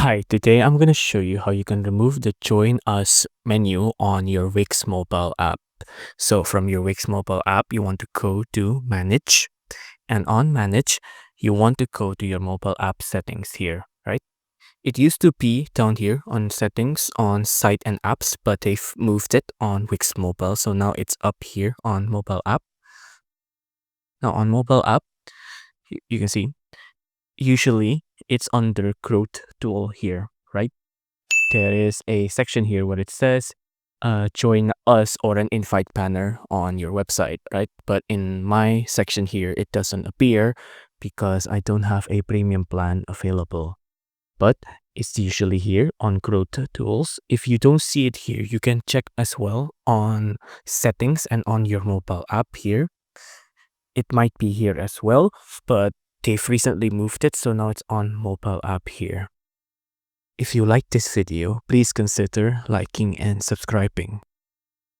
Hi, today I'm going to show you how you can remove the Join Us menu on your Wix mobile app. So from your Wix mobile app, you want to go to Manage, and on Manage, you want to go to your mobile app settings here, right? It used to be down here on settings on site and apps, but they've moved it on Wix mobile. So now it's up here on mobile app. Now on mobile app, you can see usually it's under growth tool here, right? There is a section here where it says join us or an invite banner on your website, right? But in my section here, it doesn't appear because I don't have a premium plan available. But it's usually here on growth tools. If you don't see it here, you can check as well on settings and on your mobile app here. It might be here as well, but they've recently moved it, so now it's on mobile app here. If you like this video, please consider liking and subscribing.